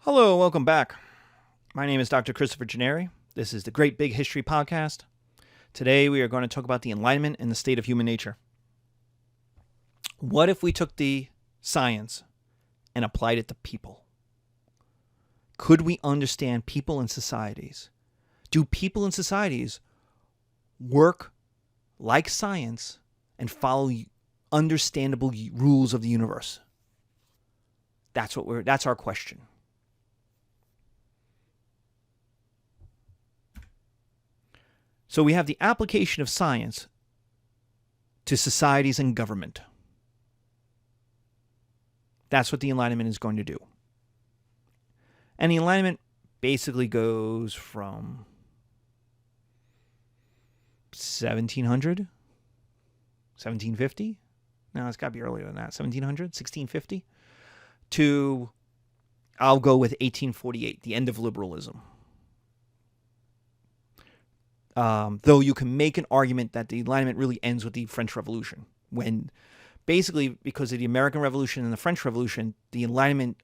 Hello, welcome back. My name is Dr. Christopher Gennari. This is the Great Big History Podcast. Today we are going to talk about the Enlightenment and the state of human nature. What if we took the science and applied it to people? Could we understand people and societies? Do people and societies work like science and follow understandable rules of the universe? That's our question. So we have the application of science to societies and government. That's what the Enlightenment is going to do. And the Enlightenment basically goes from 1700, 1750. No, it's got to be earlier than that. 1700, 1650 to, I'll go with 1848, the end of liberalism. Though you can make an argument that the Enlightenment really ends with the French Revolution, when basically because of the American Revolution and the French Revolution, the Enlightenment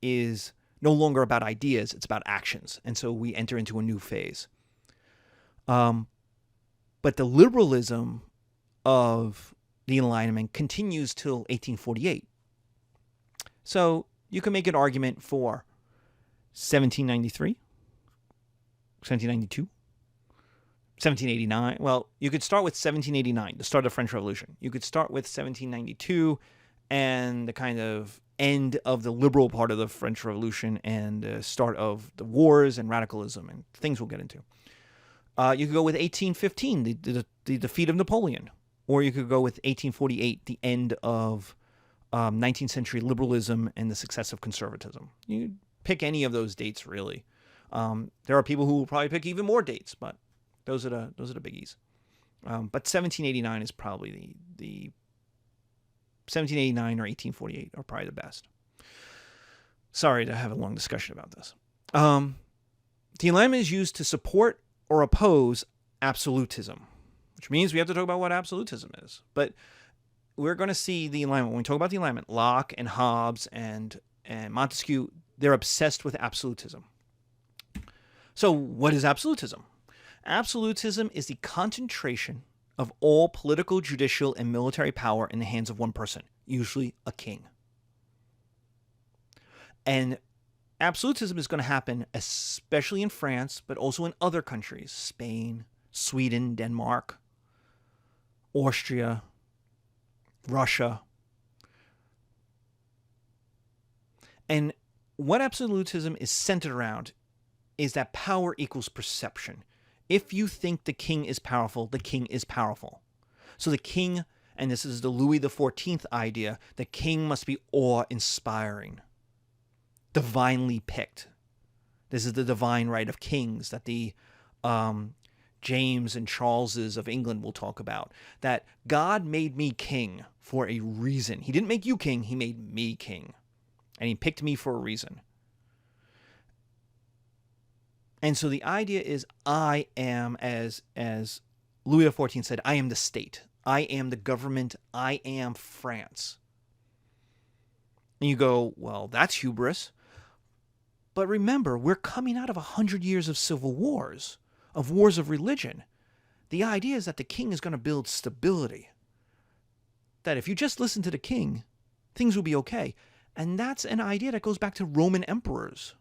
is no longer about ideas, it's about actions. And so we enter into a new phase. But the liberalism of the Enlightenment continues till 1848. So you can make an argument for 1793, 1792, 1789. Well, you could start with 1789, the start of the French Revolution. You could start with 1792 and the kind of end of the liberal part of the French Revolution and the start of the wars and radicalism and things we'll get into. You could go with 1815, the defeat of Napoleon. Or you could go with 1848, the end of 19th century liberalism and the success of conservatism. You pick any of those dates, really. There are people who will probably pick even more dates, but those are the biggies. But 1789 is probably the 1789 or 1848 are probably the best. Sorry to have a long discussion about this. The Enlightenment is used to support or oppose absolutism, which means we have to talk about what absolutism is. But we're going to see the Enlightenment. When we talk about the Enlightenment, Locke and Hobbes and Montesquieu, they're obsessed with absolutism. So what is absolutism? Absolutism is the concentration of all political, judicial, and military power in the hands of one person, usually a king. And absolutism is going to happen especially in France, but also in other countries, Spain, Sweden, Denmark, Austria, Russia. And what absolutism is centered around is that power equals perception. If you think the king is powerful, the king is powerful. So the king, and this is the Louis XIV idea, the king must be awe-inspiring, divinely picked. This is the divine right of kings that the James and Charleses of England will talk about. That God made me king for a reason. He didn't make you king, he made me king. And he picked me for a reason. And so the idea is I am, as Louis XIV said, I am the state. I am the government. I am France. And you go, well, that's hubris. But remember, we're coming out of 100 years of civil wars, of wars of religion. The idea is that the king is going to build stability. That if you just listen to the king, things will be okay. And that's an idea that goes back to Roman emperors.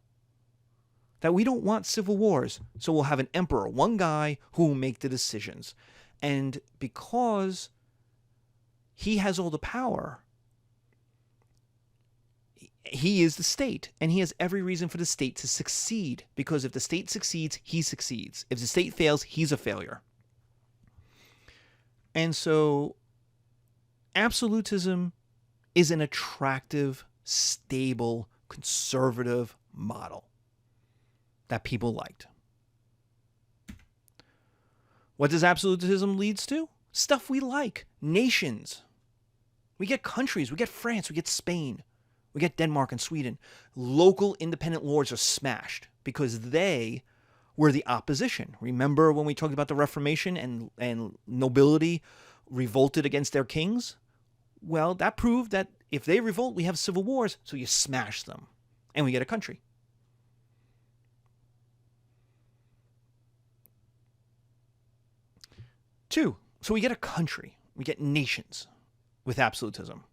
That we don't want civil wars, so we'll have an emperor, one guy who will make the decisions. And because he has all the power, he is the state, and he has every reason for the state to succeed, because if the state succeeds, he succeeds. If the state fails, he's a failure. And so absolutism is an attractive, stable, conservative model that people liked. What does absolutism leads to? Stuff we like. Nations. We get countries. We get France. We get Spain. We get Denmark and Sweden. Local independent lords are smashed because they were the opposition. Remember when we talked about the Reformation and nobility revolted against their kings? Well, that proved that if they revolt, we have civil wars, so you smash them, and we get a country. Two, so we get a country, we get nations with absolutism.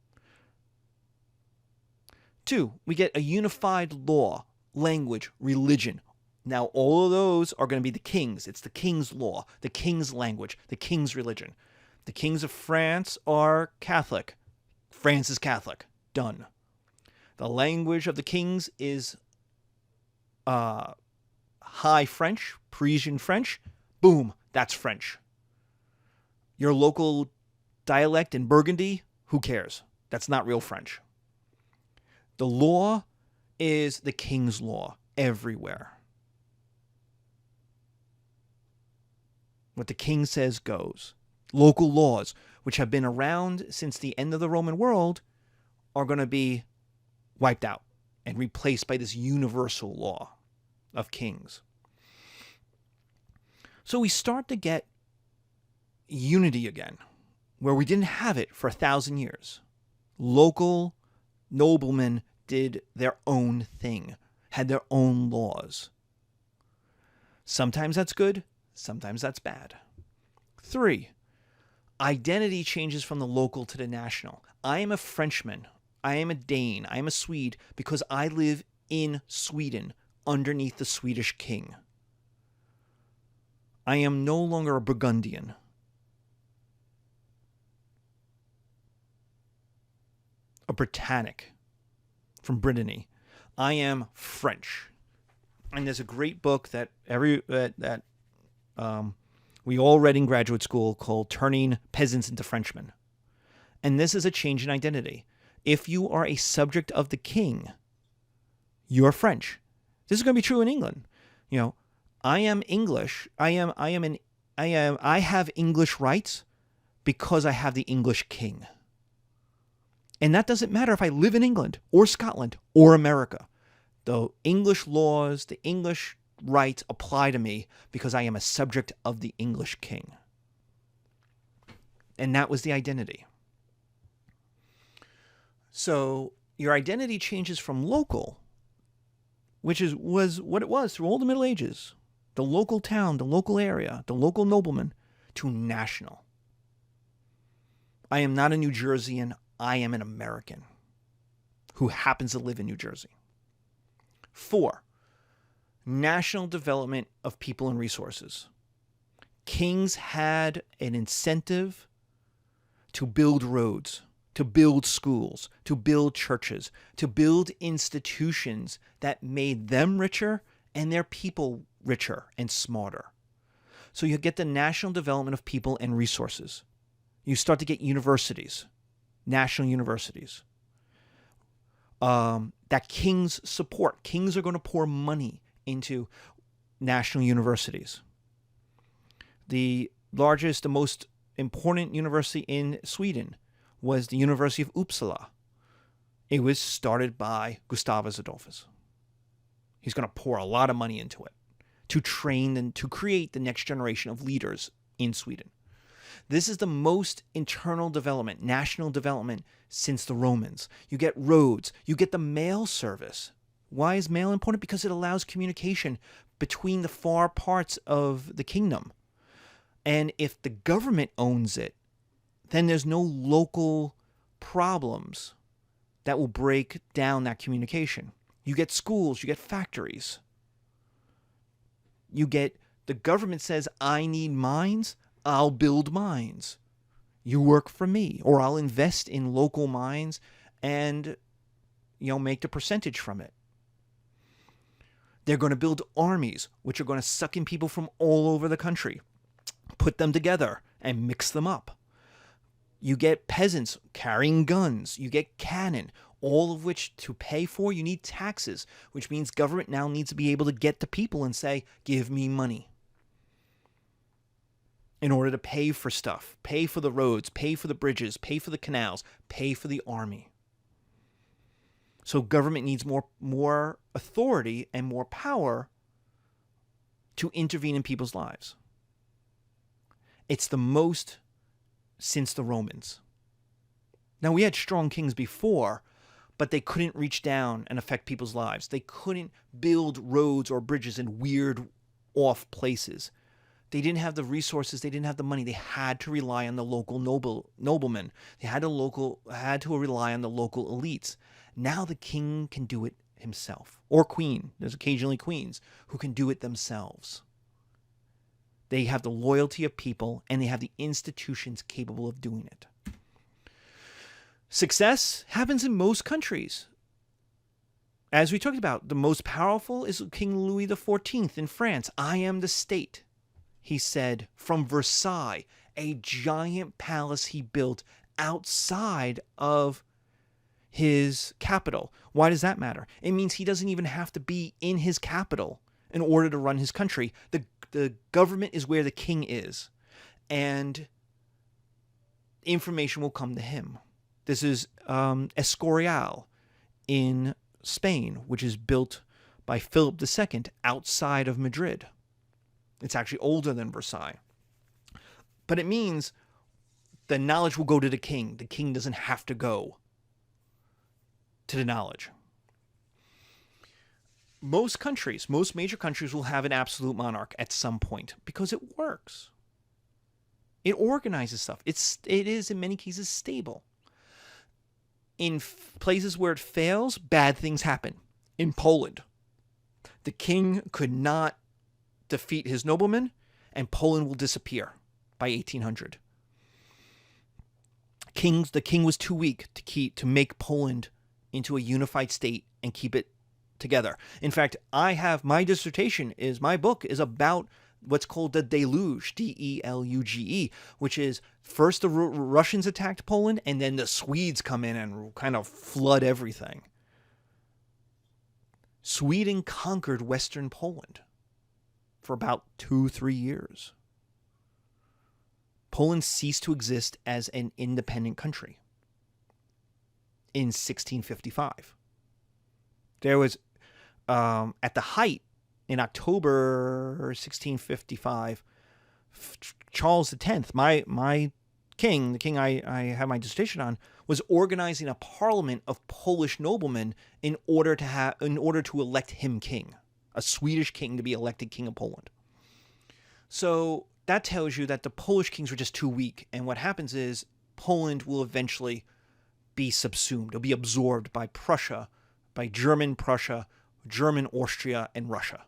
Two, we get a unified law, language, religion. Now, all of those are going to be the kings. It's the king's law, the king's language, the king's religion. The kings of France are Catholic. France is Catholic. Done. The language of the kings is High French, Parisian French. Boom, that's French. Your local dialect in Burgundy, who cares? That's not real French. The law is the king's law everywhere. What the king says goes. Local laws, which have been around since the end of the Roman world, are going to be wiped out and replaced by this universal law of kings. So we start to get unity again, where we didn't have it for 1,000 years. Local noblemen did their own thing, had their own laws. Sometimes that's good, sometimes that's bad. 3, identity changes from the local to the national. I am a Frenchman. I am a Dane. I am a Swede because I live in Sweden underneath the Swedish king. I am no longer a Burgundian. A Britannic from Brittany. I am French. And there's a great book that we all read in graduate school called Turning Peasants into Frenchmen. And this is a change in identity. If you are a subject of the king, you're French. This is going to be true in England. You know, I am English. I have English rights because I have the English king. And that doesn't matter if I live in England or Scotland or America. The English laws, the English rights apply to me because I am a subject of the English king. And that was the identity. So your identity changes from local, which was what it was through all the Middle Ages, the local town, the local area, the local nobleman, to national. I am not a New Jerseyan. I am an American who happens to live in New Jersey. 4, national development of people and resources. Kings had an incentive to build roads, to build schools, to build churches, to build institutions that made them richer and their people richer and smarter. So you get the national development of people and resources. You start to get universities, national universities, that kings support. Kings are going to pour money into national universities. The largest, the most important university in Sweden was the University of Uppsala. It was started by Gustavus Adolphus. He's going to pour a lot of money into it to train and to create the next generation of leaders in Sweden. This is the most internal development, national development since the Romans. You get roads, you get the mail service. Why is mail important? Because it allows communication between the far parts of the kingdom. And if the government owns it, then there's no local problems that will break down that communication. You get schools, you get factories. You get, the government says, I need mines, I'll build mines. You work for me, or I'll invest in local mines and, make the percentage from it. They're going to build armies, which are going to suck in people from all over the country, put them together and mix them up. You get peasants carrying guns. You get cannon, all of which to pay for, you need taxes, which means government now needs to be able to get to people and say, give me money. In order to pay for stuff, pay for the roads, pay for the bridges, pay for the canals, pay for the army. So government needs more authority and more power to intervene in people's lives. It's the most since the Romans. Now, we had strong kings before, but they couldn't reach down and affect people's lives. They couldn't build roads or bridges in weird off places. They didn't have the resources. They didn't have the money. They had to rely on the local noblemen. They had to rely on the local elites. Now the king can do it himself, or queen. There's occasionally queens who can do it themselves. They have the loyalty of people, and they have the institutions capable of doing it. Success happens in most countries. As we talked about, the most powerful is King Louis XIV in France. I am the state, he said from Versailles, a giant palace he built outside of his capital. Why does that matter? It means he doesn't even have to be in his capital in order to run his country. The government is where the king is, and information will come to him. This is Escorial in Spain, which is built by Philip II outside of Madrid. It's actually older than Versailles. But it means the knowledge will go to the king. The king doesn't have to go to the knowledge. Most major countries will have an absolute monarch at some point because it works. It organizes stuff. It is in many cases stable. In places where it fails, bad things happen. In Poland, the king could not defeat his noblemen, and Poland will disappear by 1800. The king was too weak to make Poland into a unified state and keep it together. In fact, my book is about what's called the deluge, Deluge, which is first the Russians attacked Poland, and then the Swedes come in and kind of flood everything. Sweden conquered Western Poland for about 2-3 years. Poland ceased to exist as an independent country in 1655. There was, at the height, in October 1655, Charles X, my king, the king I have my dissertation on, was organizing a parliament of Polish noblemen in order to elect him king, a Swedish king to be elected king of Poland. So that tells you that the Polish kings were just too weak, and what happens is Poland will eventually be subsumed. It'll be absorbed by Prussia, by German Prussia, German Austria, and Russia.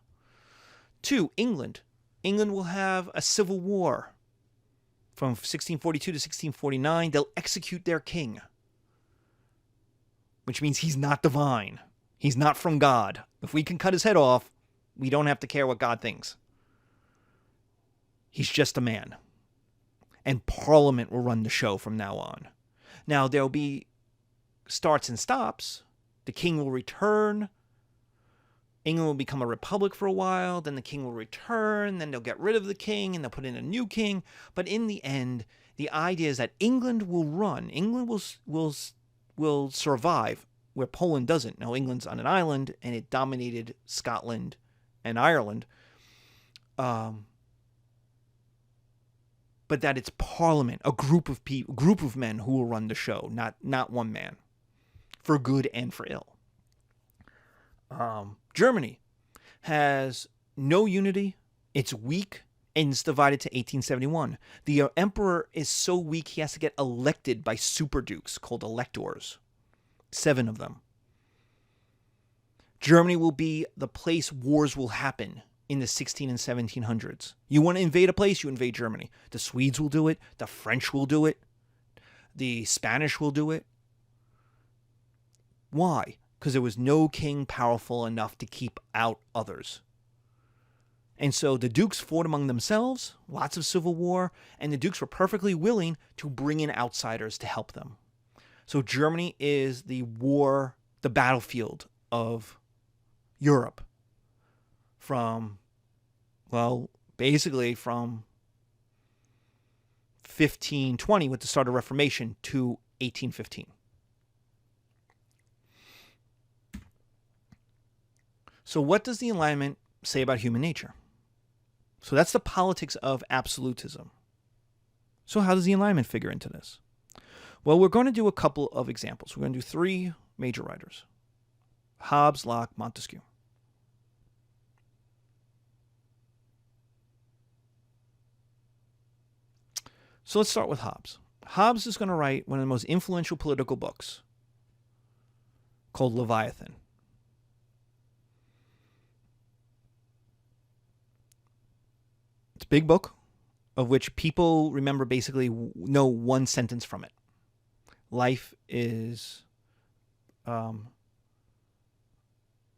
2, England. England will have a civil war from 1642 to 1649. They'll execute their king, which means he's not divine. He's not from God. If we can cut his head off, we don't have to care what God thinks. He's just a man. And Parliament will run the show from now on. Now, there'll be starts and stops. The king will return. England will become a republic for a while, then the king will return, then they'll get rid of the king, and they'll put in a new king. But in the end, the idea is that England will run. England will survive, where Poland doesn't. Now, England's on an island, and it dominated Scotland and Ireland. But that it's Parliament, a group of men who will run the show, not one man, for good and for ill. Germany has no unity. It's weak, and it's divided to 1871. The emperor is so weak he has to get elected by superdukes called electors, 7 of them. Germany will be the place wars will happen in the 16 and 1700s. You want to invade a place, you invade Germany. The Swedes will do it. The French will do it. The Spanish will do it. Why? Because there was no king powerful enough to keep out others. And so the dukes fought among themselves, lots of civil war, and the dukes were perfectly willing to bring in outsiders to help them. So Germany is the battlefield of Europe basically from 1520 with the start of Reformation to 1815. So what does the Enlightenment say about human nature? So that's the politics of absolutism. So how does the Enlightenment figure into this? Well, we're going to do a couple of examples. We're going to do 3 major writers: Hobbes, Locke, Montesquieu. So let's start with Hobbes. Hobbes is going to write one of the most influential political books called Leviathan. It's a big book of which people remember basically know one sentence from it. Life is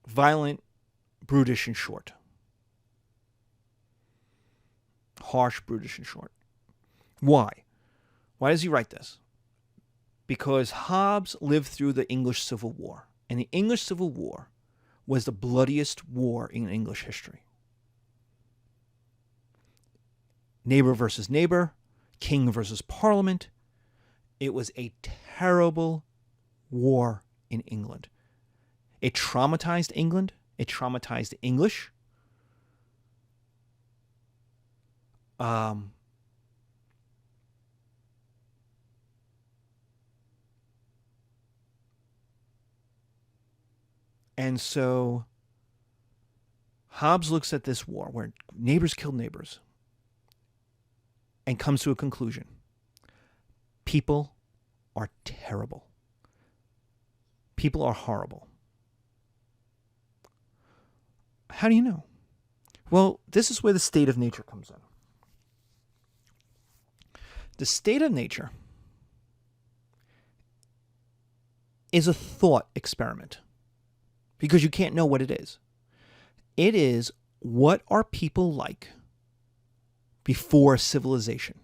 violent, brutish, and short. Harsh, brutish, and short. Why? Why does he write this? Because Hobbes lived through the English Civil War. And the English Civil War was the bloodiest war in English history. Neighbor versus neighbor, king versus parliament. It was a terrible war in England. It traumatized England. It traumatized the English. And so Hobbes looks at this war where neighbors killed neighbors and comes to a conclusion. People are terrible. People are horrible. How do you know? Well, this is where the state of nature comes in. The state of nature is a thought experiment because you can't know what it is. It is, what are people like before civilization?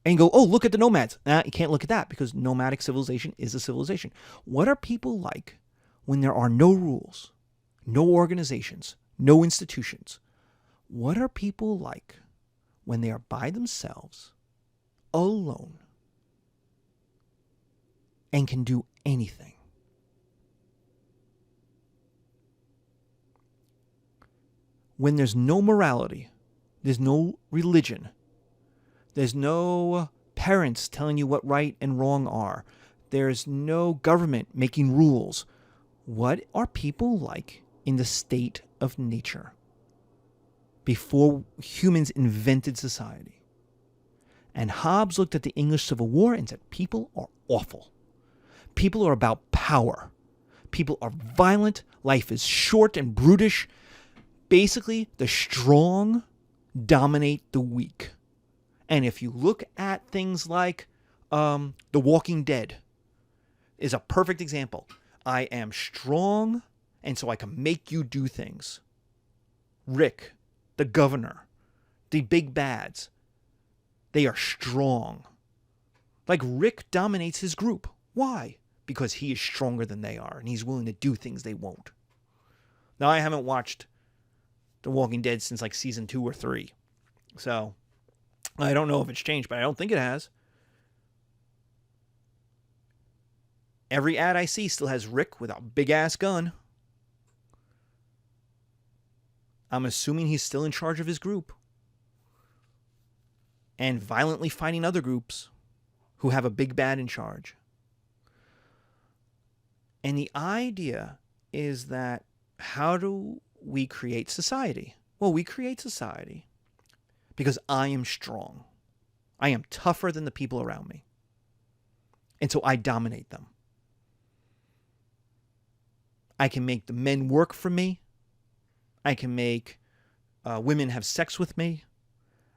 And you go, oh, look at the nomads. Nah, you can't look at that because nomadic civilization is a civilization. What are people like when there are no rules, no organizations, no institutions? What are people like when they are by themselves, alone, and can do anything? When there's no morality, there's no religion, there's no parents telling you what right and wrong are, there's no government making rules. What are people like in the state of nature before humans invented society? And Hobbes looked at the English Civil War and said, people are awful. People are about power. People are violent. Life is short and brutish. Basically, the strong dominate the weak. And if you look at things like The Walking Dead is a perfect example. I am strong, and so I can make you do things. Rick, the governor, the big bads, they are strong. Like Rick dominates his group. Why? Because he is stronger than they are, and he's willing to do things they won't. Now, I haven't watched The Walking Dead since like season 2 or 3. So, I don't know if it's changed, but I don't think it has. Every ad I see still has Rick with a big-ass gun. I'm assuming he's still in charge of his group. And violently fighting other groups who have a big bad in charge. And the idea is that, how do we create society? Well, we create society because I am strong. I am tougher than the people around me. And so I dominate them. I can make the men work for me. I can make women have sex with me.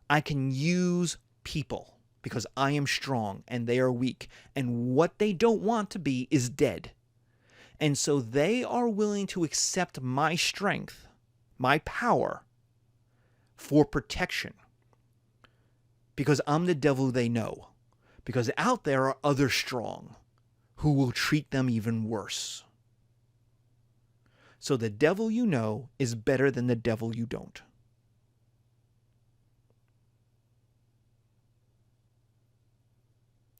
I can use people because I am strong and they are weak. And what they don't want to be is dead. And so they are willing to accept my strength, my power, for protection. Because I'm the devil they know. Because out there are others strong who will treat them even worse. So the devil you know is better than the devil you don't.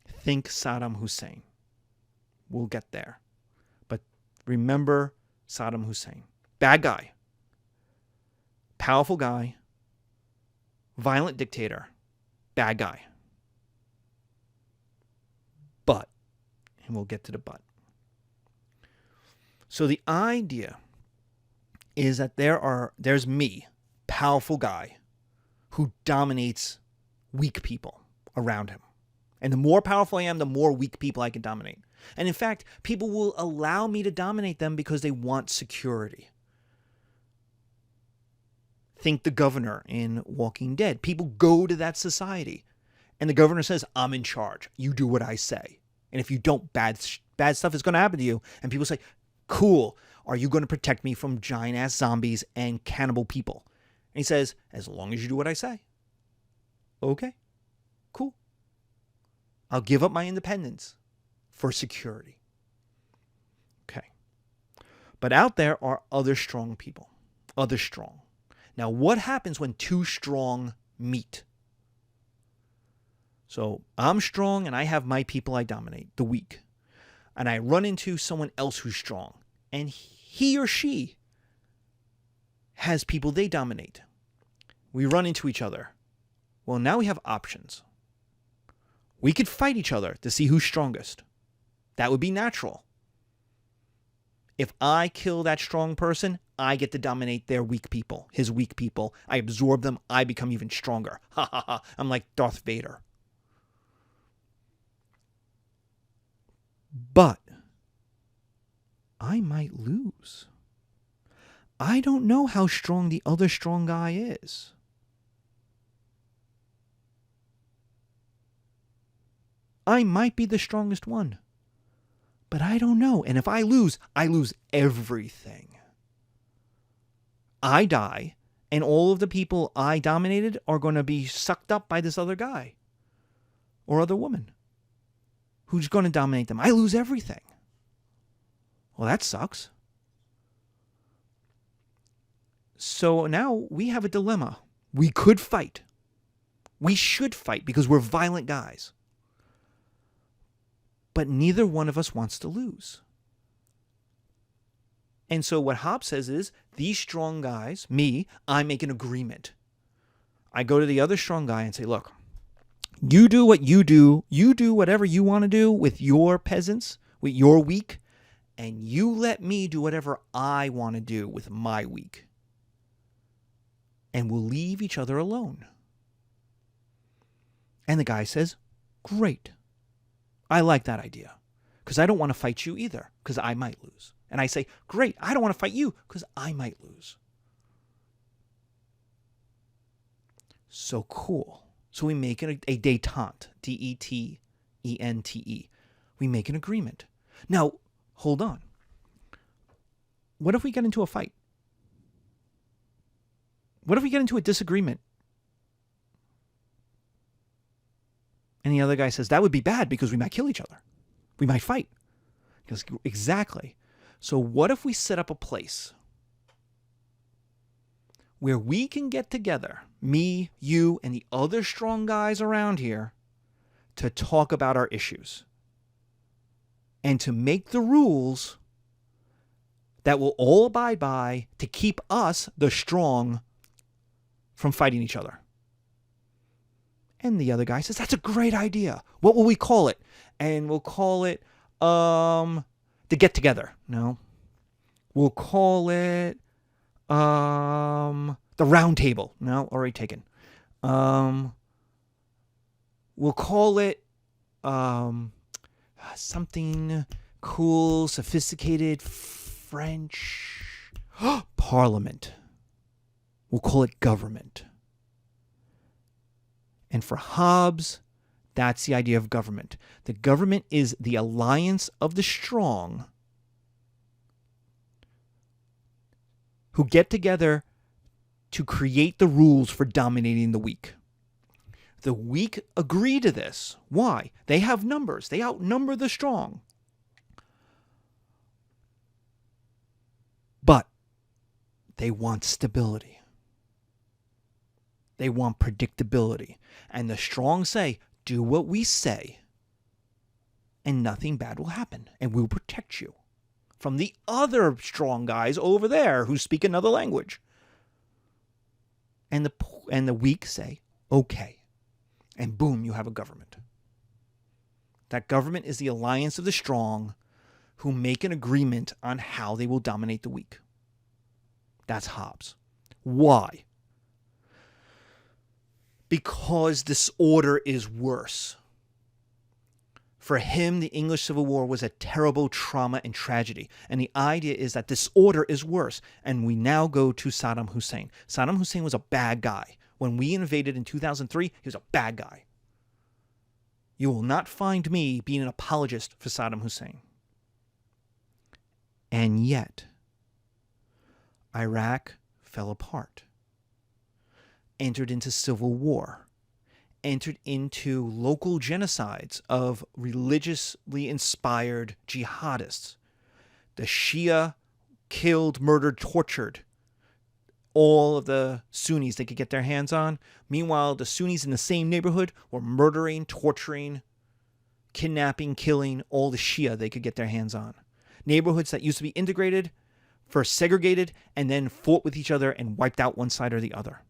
Think Saddam Hussein. We'll get there. But remember Saddam Hussein. Bad guy. Powerful guy. Violent dictator. Bad guy. But, and we'll get to the but. So the idea is that there's me, powerful guy, who dominates weak people around him. And the more powerful I am, the more weak people I can dominate. And in fact, people will allow me to dominate them because they want security. Think the governor in Walking Dead. People go to that society, and the governor says, I'm in charge. You do what I say. And if you don't, bad stuff is going to happen to you. And people say, cool. Are you going to protect me from giant-ass zombies and cannibal people? And he says, as long as you do what I say. Okay, cool. I'll give up my independence for security. Okay. But out there are other strong people. Other strong. Now, what happens when two strong meet? So I'm strong and I have my people I dominate, the weak. And I run into someone else who's strong. And he or she has people they dominate. We run into each other. Well, now we have options. We could fight each other to see who's strongest. That would be natural. If I kill that strong person, I get to dominate their weak people, his weak people. I absorb them. I become even stronger. Ha ha ha. I'm like Darth Vader. But I might lose. I don't know how strong the other strong guy is. I might be the strongest one. But I don't know. And if I lose everything. I die, and all of the people I dominated are going to be sucked up by this other guy or other woman who's going to dominate them. I lose everything. Well, that sucks. So now we have a dilemma. We could fight. We should fight because we're violent guys. But neither one of us wants to lose. And so what Hobbes says is, these strong guys, me, I make an agreement. I go to the other strong guy and say, look, you do what you do whatever you want to do with your peasants, with your weak, and you let me do whatever I want to do with my weak. And we'll leave each other alone. And the guy says, great. I like that idea. Because I don't want to fight you either, because I might lose. And I say, great, I don't want to fight you, because I might lose. So cool. So we make a détente, D-E-T-E-N-T-E. We make an agreement. Now, hold on. What if we get into a fight? What if we get into a disagreement? And the other guy says, that would be bad because we might kill each other. We might fight. Because, exactly. So what if we set up a place where we can get together, me, you, and the other strong guys around here, to talk about our issues and to make the rules that we'll all abide by to keep us, the strong, from fighting each other. And the other guy says, that's a great idea. What will we call it? And we'll call it the get together. No. We'll call it the round table. No, already taken. We'll call it something cool, sophisticated, French. Parliament. We'll call it government. And for Hobbes, that's the idea of government. The government is the alliance of the strong who get together to create the rules for dominating the weak. The weak agree to this. Why? They have numbers. They outnumber the strong. But they want stability. They want predictability. And the strong say, do what we say, and nothing bad will happen, and we'll protect you from the other strong guys over there who speak another language. And the weak say, okay. And boom, you have a government. That government is the alliance of the strong who make an agreement on how they will dominate the weak. That's Hobbes. Why? because disorder is worse. For him, the English Civil War was a terrible trauma and tragedy. And the idea is that disorder is worse. And we now go to Saddam Hussein. Saddam Hussein was a bad guy. When we invaded in 2003, he was a bad guy. You will not find me being an apologist for Saddam Hussein. And yet, Iraq fell apart, entered into civil war, entered into local genocides of religiously inspired jihadists. The Shia killed, murdered, tortured all of the Sunnis they could get their hands on. Meanwhile, the Sunnis in the same neighborhood were murdering, torturing, kidnapping, killing all the Shia they could get their hands on. Neighborhoods that used to be integrated, first segregated, and then fought with each other and wiped out one side or the other.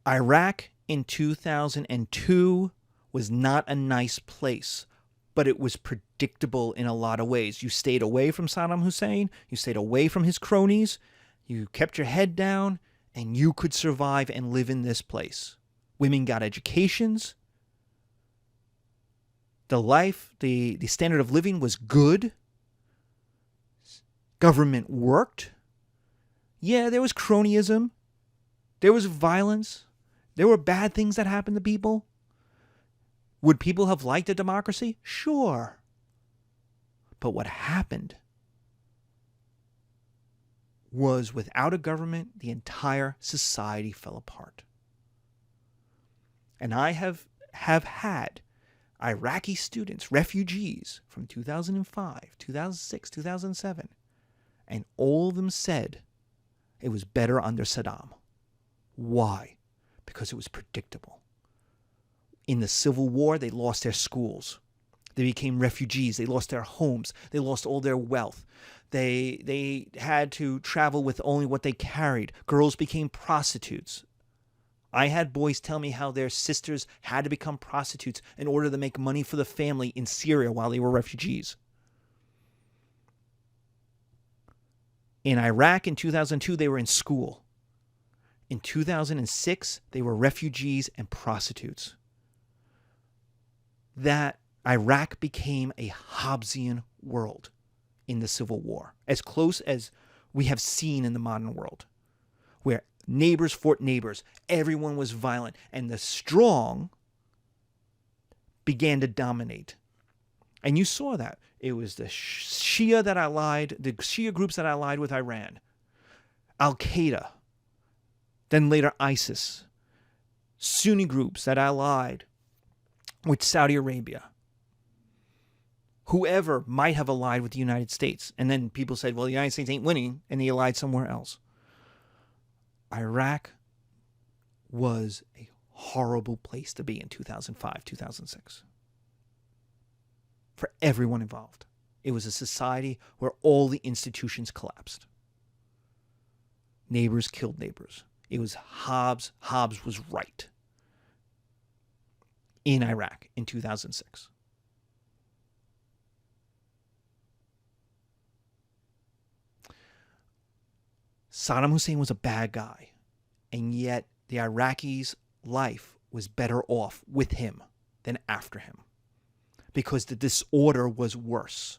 Iraq in 2002 was not a nice place, but it was predictable in a lot of ways. You stayed away from Saddam Hussein, you stayed away from his cronies, you kept your head down, and you could survive and live in this place. Women got educations. The standard of living was good. Government worked. Yeah, there was cronyism. There was violence. There were bad things that happened to people. Would people have liked a democracy? Sure. But what happened was, without a government, the entire society fell apart. And I have had Iraqi students, refugees from 2005, 2006, 2007, and all of them said it was better under Saddam. Why? Because it was predictable. In the Civil War, they lost their schools. They became refugees. They lost their homes. They lost all their wealth. They had to travel with only what they carried. Girls became prostitutes. I had boys tell me how their sisters had to become prostitutes in order to make money for the family in Syria while they were refugees. In Iraq in 2002, they were in school. In 2006, they were refugees and prostitutes. That Iraq became a Hobbesian world in the Civil War, as close as we have seen in the modern world, where neighbors fought neighbors, everyone was violent, and the strong began to dominate. And you saw that. It was the Shia the Shia groups that allied with Iran, Al-Qaeda, then later ISIS, Sunni groups that allied with Saudi Arabia, whoever might have allied with the United States. And then people said, well, the United States ain't winning, and they allied somewhere else. Iraq was a horrible place to be in 2005, 2006. For everyone involved. It was a society where all the institutions collapsed. Neighbors killed neighbors. It was Hobbes. Hobbes was right in Iraq in 2006. Saddam Hussein was a bad guy, and yet the Iraqis' life was better off with him than after him, because the disorder was worse.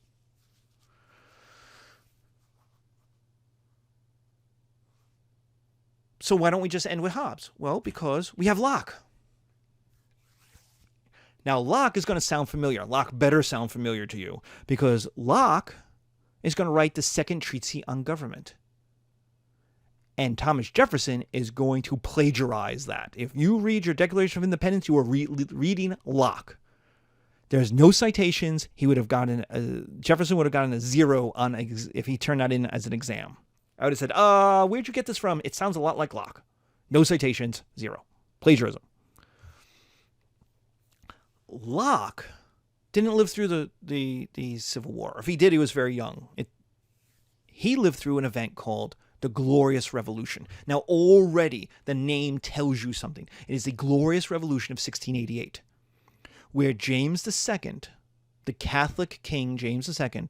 So why don't we just end with Hobbes? Well, because we have Locke. Now, Locke is going to sound familiar. Locke better sound familiar to you, because Locke is going to write the Second Treatise on Government. And Thomas Jefferson is going to plagiarize that. If you read your Declaration of Independence, you are reading Locke. There's no citations. He would have gotten Jefferson would have gotten a 0 on if he turned that in as an exam. I would have said, where'd you get this from? It sounds a lot like Locke. No citations, 0. Plagiarism. Locke didn't live through the Civil War. If he did, he was very young. He lived through an event called the Glorious Revolution. Now, already the name tells you something. It is the Glorious Revolution of 1688, where James II, the Catholic King James II,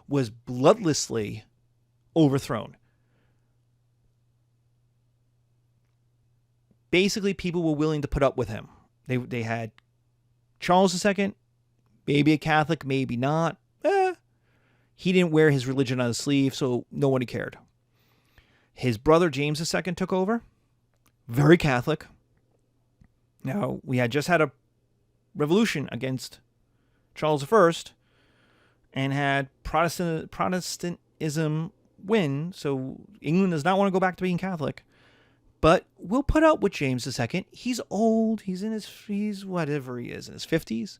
was bloodlessly overthrown. basically people were willing to put up with him. They had Charles II, maybe a Catholic, maybe not. He didn't wear his religion on his sleeve, so nobody cared. His brother James II took over, very Catholic. Now, we had just had a revolution against Charles I and had Protestantism win, so England does not want to go back to being Catholic. But we'll put up with James II. He's old. He's whatever he is, in his 50s.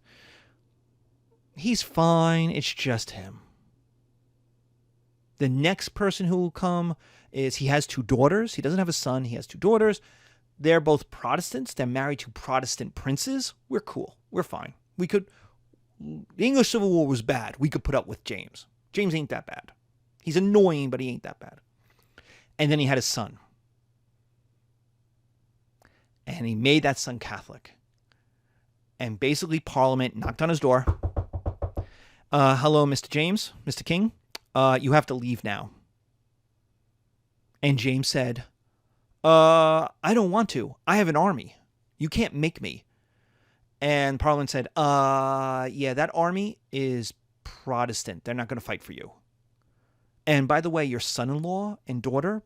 He's fine. It's just him. The next person who will come is, he has 2 daughters. He doesn't have a son. He has 2 daughters. They're both Protestants. They're married to Protestant princes. We're cool. We're fine. The English Civil War was bad. We could put up with James. James ain't that bad. He's annoying, but he ain't that bad. And then he had a son. And he made that son Catholic. And basically Parliament knocked on his door. Hello, Mr. James, Mr. King. You have to leave now. And James said, I don't want to. I have an army. You can't make me. And Parliament said, yeah, that army is Protestant. They're not going to fight for you. And by the way, your son-in-law and daughter,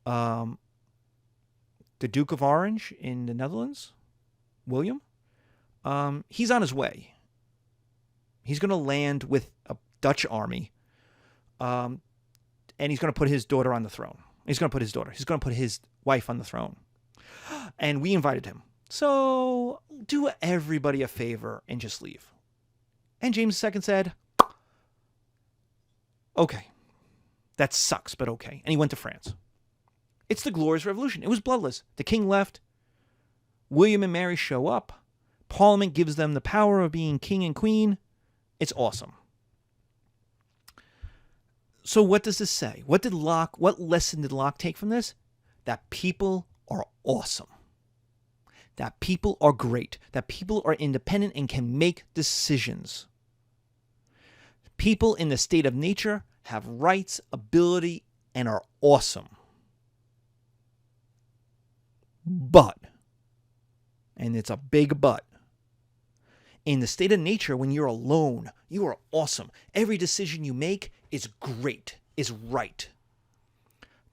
the Duke of Orange in the Netherlands, William, he's on his way. He's going to land with a Dutch army, and he's going to put his daughter on the throne. He's going to put his wife on the throne. And we invited him. So do everybody a favor and just leave. And James II said, okay, that sucks, but okay. And he went to France. It's the Glorious Revolution. It was bloodless. The king left. William and Mary show up. Parliament gives them the power of being king and queen. It's awesome. So what does this say? What lesson did Locke take from this? That people are awesome. That people are great. That people are independent and can make decisions. People in the state of nature have rights, ability, and are awesome. But, and it's a big but, in the state of nature, when you're alone, you are awesome. Every decision you make is great, is right.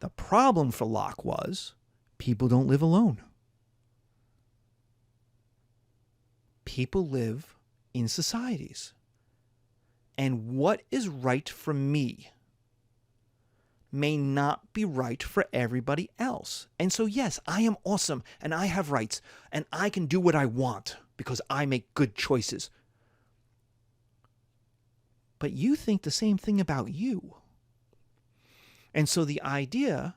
The problem for Locke was people don't live alone. People live in societies. And what is right for me may not be right for everybody else. And so, yes, I am awesome and I have rights and I can do what I want because I make good choices. But you think the same thing about you. And so the idea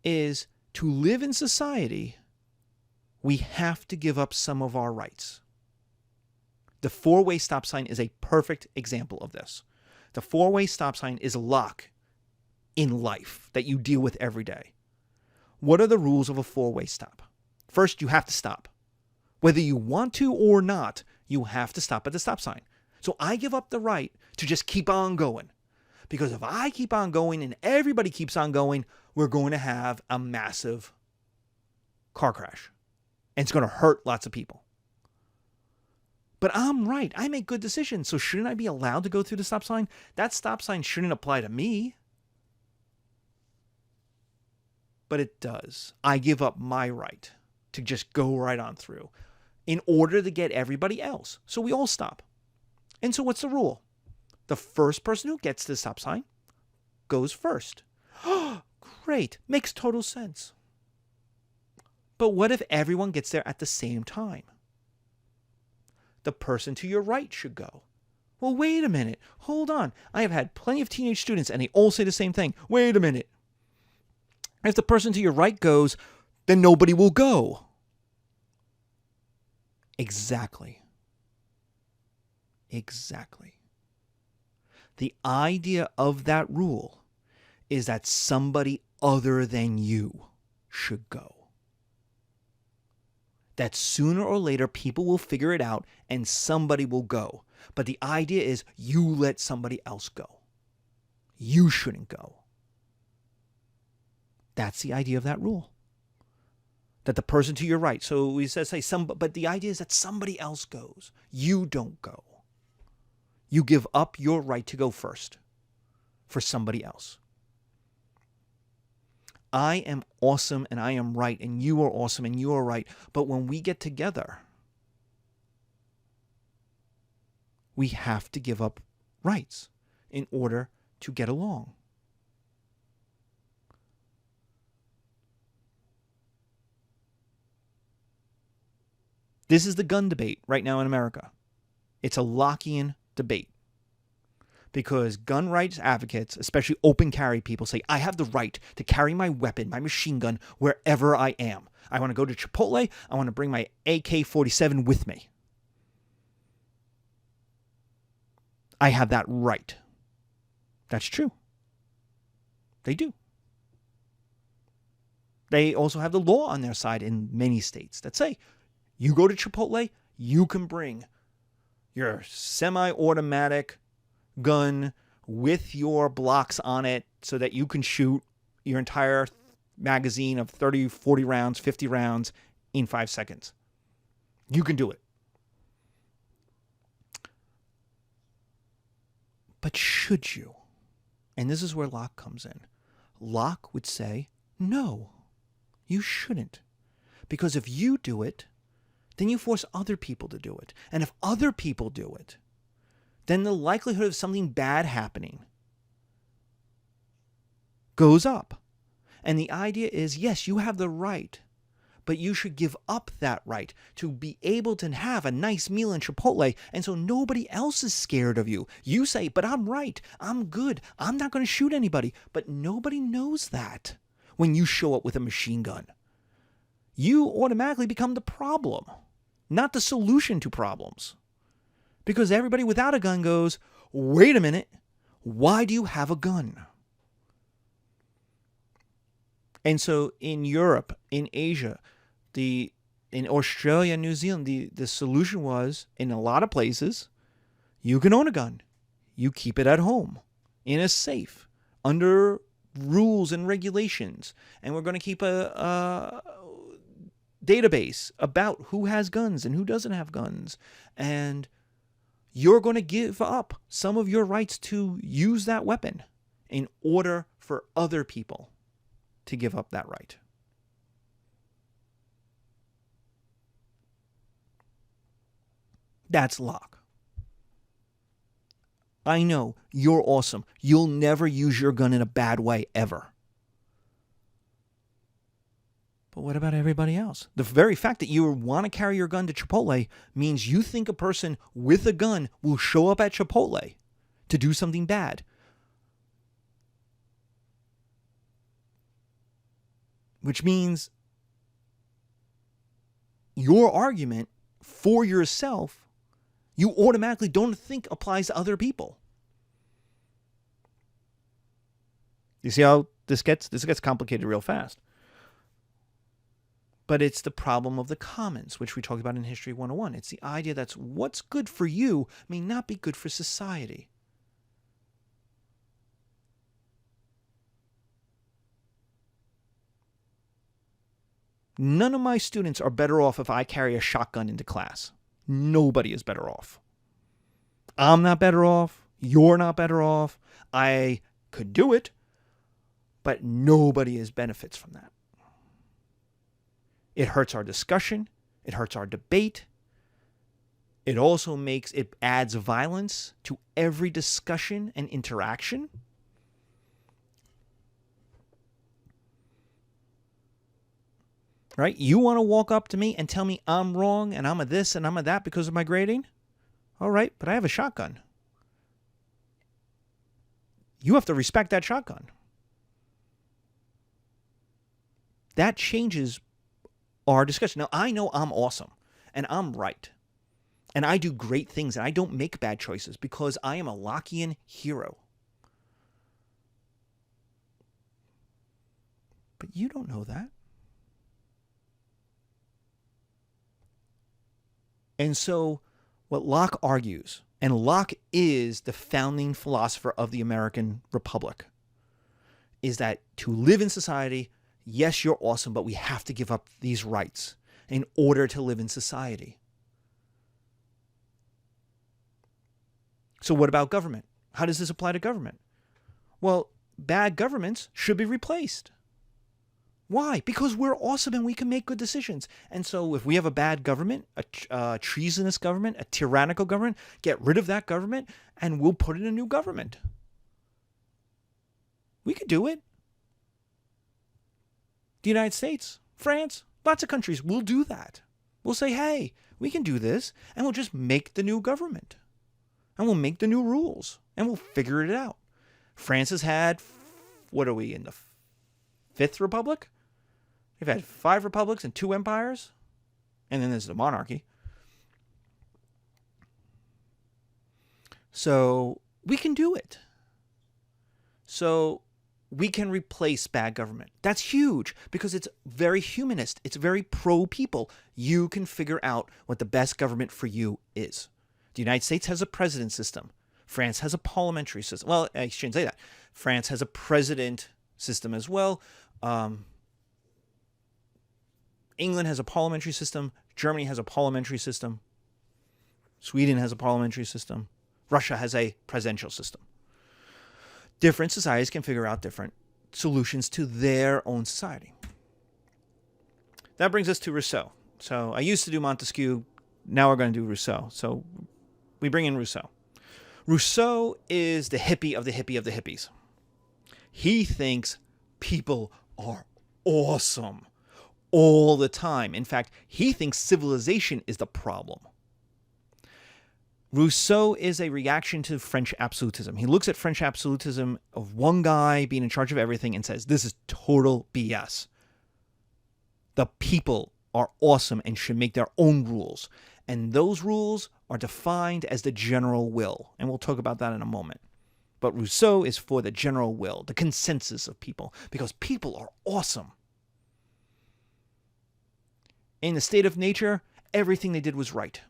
is to live in society, we have to give up some of our rights. The 4-way stop sign is a perfect example of this. The 4-way stop sign is Locke in life that you deal with every day. What are the rules of a 4-way stop? First, you have to stop. Whether you want to or not, you have to stop at the stop sign. So I give up the right to just keep on going. Because if I keep on going and everybody keeps on going, we're going to have a massive car crash. And it's going to hurt lots of people. But I'm right. I make good decisions. So shouldn't I be allowed to go through the stop sign? That stop sign shouldn't apply to me. But it does. I give up my right to just go right on through in order to get everybody else. So we all stop. And so what's the rule? The first person who gets to the stop sign goes first. Great. Makes total sense. But what if everyone gets there at the same time? The person to your right should go. Well, wait a minute. Hold on. I have had plenty of teenage students and they all say the same thing. Wait a minute. If the person to your right goes, then nobody will go. Exactly. The idea of that rule is that somebody other than you should go. That sooner or later people will figure it out and somebody will go. But the idea is you let somebody else go. You shouldn't go. That's the idea of that rule. That the person to your right, so we say but the idea is that somebody else goes. You don't go. You give up your right to go first for somebody else. I am awesome and I am right, and you are awesome and you are right. But when we get together, we have to give up rights in order to get along. This is the gun debate right now in America. It's a Lockean debate. Because gun rights advocates, especially open carry people, say, I have the right to carry my weapon, my machine gun, wherever I am. I want to go to Chipotle. I want to bring my AK-47 with me. I have that right. That's true. They do. They also have the law on their side in many states that say, you go to Chipotle, you can bring your semi-automatic gun with your blocks on it so that you can shoot your entire magazine of 30, 40 rounds, 50 rounds in 5 seconds. You can do it. But should you? And this is where Locke comes in. Locke would say, no, you shouldn't. Because if you do it, then you force other people to do it. And if other people do it, then the likelihood of something bad happening goes up. And the idea is, yes, you have the right, but you should give up that right to be able to have a nice meal in Chipotle, and so nobody else is scared of you. You say, but I'm right, I'm good, I'm not going to shoot anybody. But nobody knows that when you show up with a machine gun. You automatically become the problem, not the solution to problems. Because everybody without a gun goes, wait a minute, why do you have a gun? And so in Europe, in Asia, in Australia, New Zealand, the solution was, in a lot of places, you can own a gun. You keep it at home, in a safe, under rules and regulations. And we're going to keep a database about who has guns and who doesn't have guns. And you're going to give up some of your rights to use that weapon in order for other people to give up that right. That's Locke. I know, you're awesome. You'll never use your gun in a bad way, ever. But what about everybody else? The very fact that you want to carry your gun to Chipotle means you think a person with a gun will show up at Chipotle to do something bad. Which means your argument for yourself, you automatically don't think applies to other people. You see how this gets complicated real fast. But it's the problem of the commons, which we talked about in History 101. It's the idea that what's good for you may not be good for society. None of my students are better off if I carry a shotgun into class. Nobody is better off. I'm not better off. You're not better off. I could do it, but nobody benefits from that. It hurts our discussion. It hurts our debate. It also adds violence to every discussion and interaction. Right? You want to walk up to me and tell me I'm wrong and I'm a this and I'm a that because of my grading? All right, but I have a shotgun. You have to respect that shotgun. That changes our discussion. Now, I know I'm awesome and I'm right. And I do great things and I don't make bad choices because I am a Lockean hero. But you don't know that. And so what Locke argues, and Locke is the founding philosopher of the American Republic, is that to live in society, yes, you're awesome, but we have to give up these rights in order to live in society. So what about government? How does this apply to government? Well, bad governments should be replaced. Why? Because we're awesome and we can make good decisions. And so if we have a bad government, a treasonous government, a tyrannical government, get rid of that government and we'll put in a new government. We could do it. The United States, France, lots of countries will do that. We'll say, hey, we can do this, and we'll just make the new government. And we'll make the new rules, and we'll figure it out. France has had, what are we, in the Fifth Republic? They've had 5 republics and 2 empires. And then there's the monarchy. So we can do it. So we can replace bad government. That's huge because it's very humanist. It's very pro-people. You can figure out what the best government for you is. The United States has a president system. France has a parliamentary system. Well, I shouldn't say that. France has a president system as well. England has a parliamentary system. Germany has a parliamentary system. Sweden has a parliamentary system. Russia has a presidential system. Different societies can figure out different solutions to their own society. That brings us to Rousseau. So I used to do Montesquieu. Now we're going to do Rousseau. So we bring in Rousseau. Rousseau is the hippie of the hippie of the hippies. He thinks people are awesome all the time. In fact, he thinks civilization is the problem. Rousseau is a reaction to French absolutism. He looks at French absolutism of one guy being in charge of everything and says, this is total BS. The people are awesome and should make their own rules. And those rules are defined as the general will. And we'll talk about that in a moment. But Rousseau is for the general will, the consensus of people, because people are awesome. In the state of nature, everything they did was right.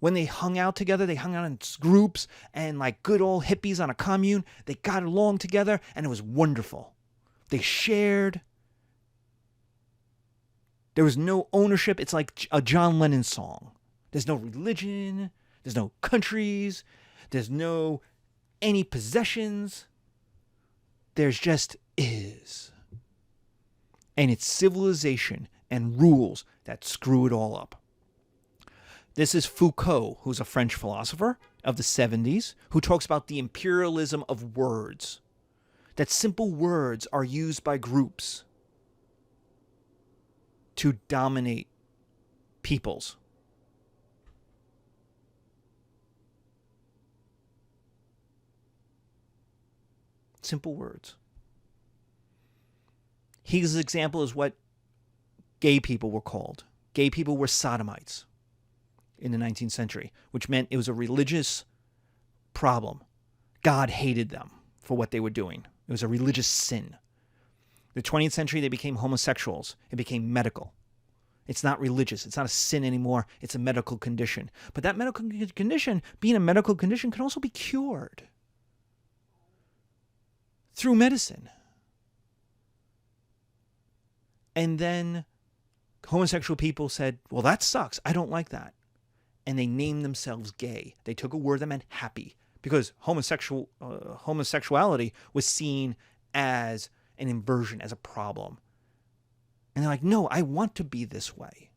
When they hung out together, they hung out in groups and like good old hippies on a commune. They got along together and it was wonderful. They shared. There was no ownership. It's like a John Lennon song. There's no religion. There's no countries. There's no any possessions. There's just is. And it's civilization and rules that screw it all up. This is Foucault, who's a French philosopher of the 70s, who talks about the imperialism of words. That simple words are used by groups to dominate peoples. Simple words. His example is what gay people were called. Gay people were sodomites in the 19th century, which meant it was a religious problem. God hated them for what they were doing. It was a religious sin. The 20th century, they became homosexuals. It became medical. It's not religious. It's not a sin anymore. It's a medical condition. But that medical condition, being a medical condition, can also be cured through medicine. And then homosexual people said, well, that sucks. I don't like that. And they named themselves gay. They took a word that meant happy because homosexuality was seen as an inversion, as a problem. And they're like, no, I want to be this way.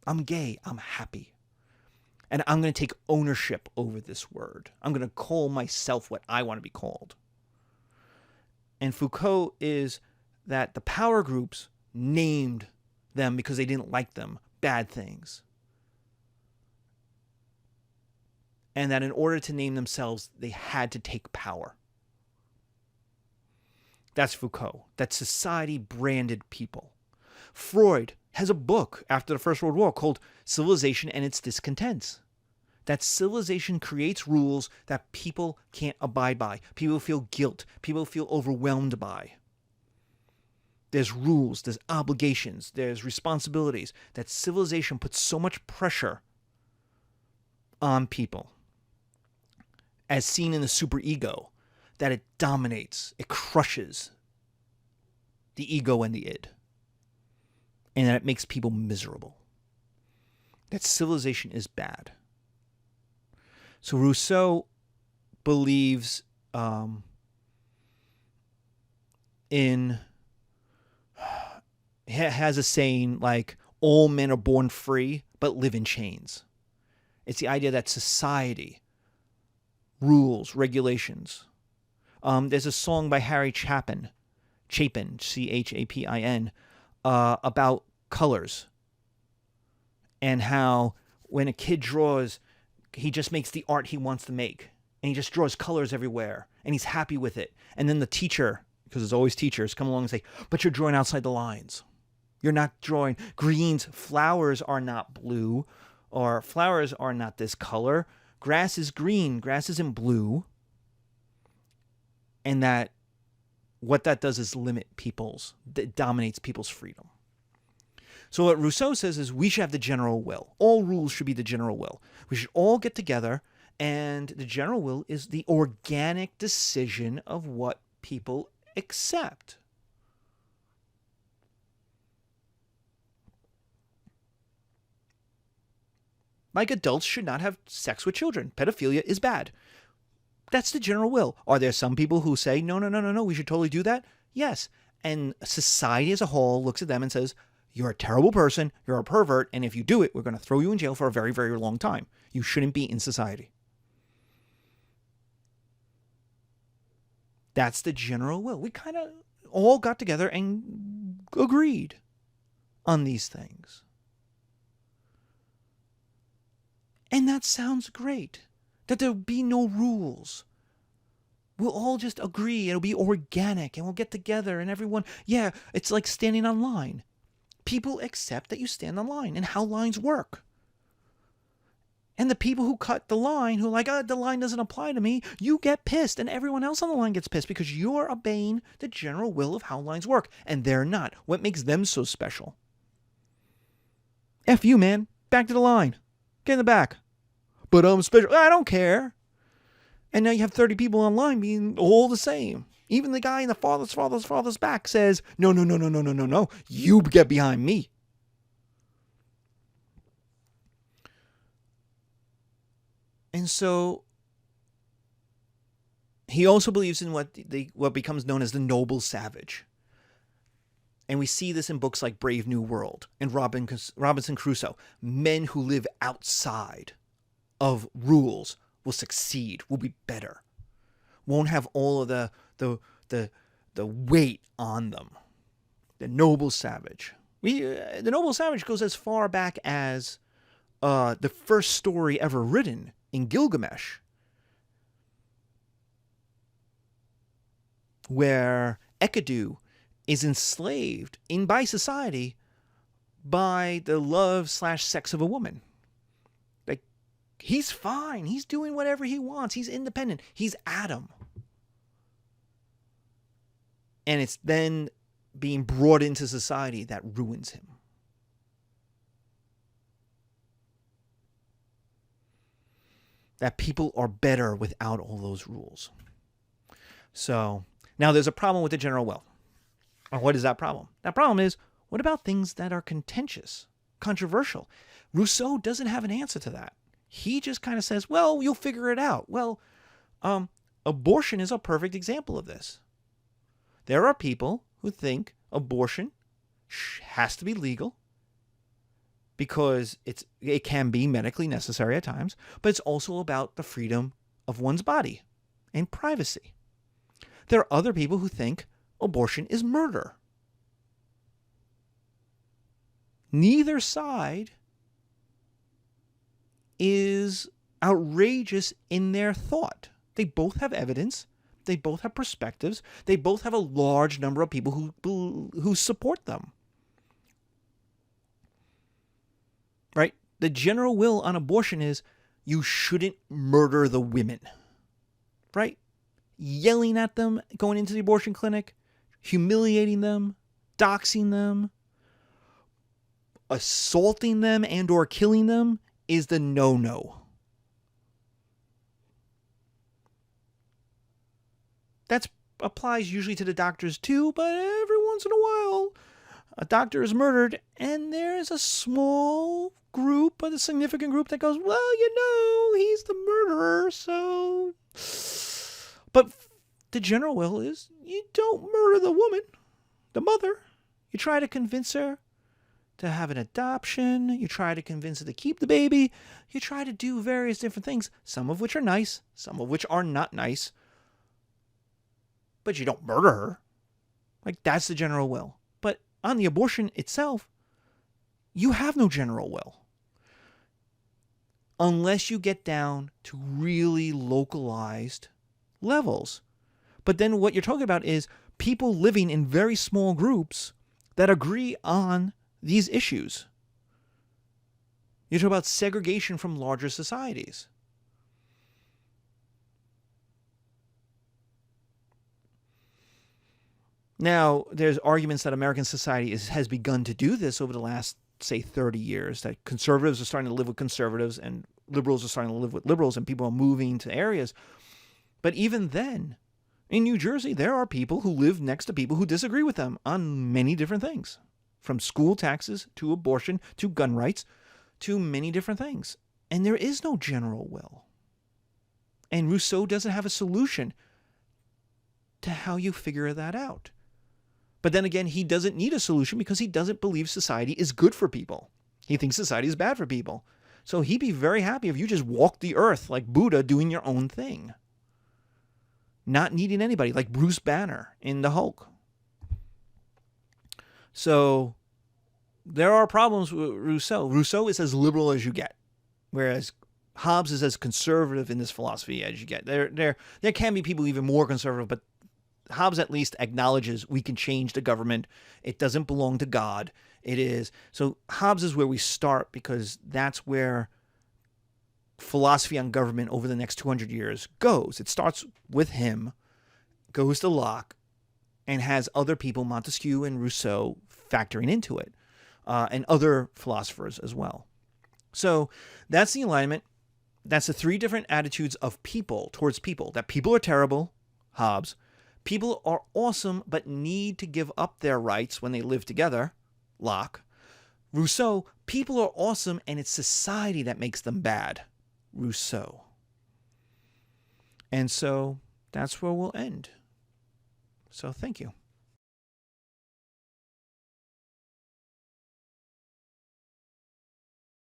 I'm gay. I'm happy. And I'm going to take ownership over this word. I'm going to call myself what I want to be called. And Foucault is that the power groups named them because they didn't like them bad things. And that in order to name themselves, they had to take power. That's Foucault. That society branded people. Freud has a book after the First World War called Civilization and Its Discontents. That civilization creates rules that people can't abide by. People feel guilt. People feel overwhelmed by. There's rules, there's obligations, there's responsibilities. That civilization puts so much pressure on people, as seen in the superego, that it dominates, it crushes the ego and the id, and that it makes people miserable. That civilization is bad. So Rousseau believes has a saying like, all men are born free but live in chains. It's the idea that society, rules, regulations. There's a song by Harry Chapin, Chapin, about colors, and how when a kid draws, he just makes the art he wants to make, and he just draws colors everywhere, and he's happy with it. And then the teacher, because there's always teachers, come along and say, but you're drawing outside the lines. You're not drawing greens. Flowers are not blue, or flowers are not this color. Grass is green. Grass isn't blue. And that what that does is it dominates people's freedom. So what Rousseau says is we should have the general will. All rules should be the general will. We should all get together, and the general will is the organic decision of what people accept. Like adults should not have sex with children. Pedophilia is bad. That's the general will. Are there some people who say, no, we should totally do that? Yes. And society as a whole looks at them and says, you're a terrible person, you're a pervert, and if you do it, we're going to throw you in jail for a very, very long time. You shouldn't be in society. That's the general will. We kind of all got together and agreed on these things. And that sounds great. That there'll be no rules. We'll all just agree. It'll be organic, and we'll get together, and everyone, yeah, it's like standing on line. People accept that you stand on line and how lines work. And the people who cut the line, who are like, the line doesn't apply to me, you get pissed, and everyone else on the line gets pissed because you're obeying the general will of how lines work, and they're not. What makes them so special? F you, man. Back to the line. Get in the back. But I'm special. I don't care. And now you have 30 people online being all the same. Even the guy in the farthest back says, no. You get behind me. And so he also believes in what becomes known as the noble savage. And we see this in books like Brave New World and Robinson Crusoe. Men who live outside of rules will succeed, will be better, won't have all of the weight on them. The noble savage. The noble savage goes as far back as the first story ever written in Gilgamesh, where Enkidu is enslaved by society by the love/sex of a woman. Like, he's fine. He's doing whatever he wants. He's independent. He's Adam. And it's then being brought into society that ruins him. That people are better without all those rules. So, now there's a problem with the general will. And what is that problem? That problem is, what about things that are contentious, controversial? Rousseau doesn't have an answer to that. He just kind of says, well, you'll figure it out. Well, abortion is a perfect example of this. There are people who think abortion has to be legal because it can be medically necessary at times, but it's also about the freedom of one's body and privacy. There are other people who think abortion is murder. Neither side is outrageous in their thought. They both have evidence. They both have perspectives. They both have a large number of people who support them. Right? The general will on abortion is you shouldn't murder the women. Right? Yelling at them, going into the abortion clinic, humiliating them, doxing them, assaulting them and or killing them is the no-no. That applies usually to the doctors too, but every once in a while a doctor is murdered, and there's a small group, but a significant group that goes, well, he's the murderer, so... But the general will is you don't murder the woman, the mother. You try to convince her to have an adoption. You try to convince her to keep the baby. You try to do various different things, some of which are nice, some of which are not nice. But you don't murder her. Like, that's the general will. But on the abortion itself, you have no general will. Unless you get down to really localized levels. But then what you're talking about is people living in very small groups that agree on these issues. You talk about segregation from larger societies. Now, there's arguments that American society has begun to do this over the last, say, 30 years, that conservatives are starting to live with conservatives and liberals are starting to live with liberals and people are moving to areas. But even then, in New Jersey, there are people who live next to people who disagree with them on many different things, from school taxes to abortion to gun rights to many different things. And there is no general will. And Rousseau doesn't have a solution to how you figure that out. But then again, he doesn't need a solution because he doesn't believe society is good for people. He thinks society is bad for people. So he'd be very happy if you just walked the earth like Buddha, doing your own thing. Not needing anybody, like Bruce Banner in The Hulk. So there are problems with Rousseau. Rousseau is as liberal as you get, whereas Hobbes is as conservative in this philosophy as you get. There can be people even more conservative, but Hobbes at least acknowledges we can change the government. It doesn't belong to God. It is. So Hobbes is where we start because that's where philosophy on government over the next 200 years goes. It starts with him, goes to Locke, and has other people, Montesquieu and Rousseau, factoring into it, and other philosophers as well. So that's the alignment. That's the three different attitudes of people towards people. That people are terrible, Hobbes. People are awesome but need to give up their rights when they live together, Locke. Rousseau, people are awesome and it's society that makes them bad, Rousseau. And so that's where we'll end. So thank you.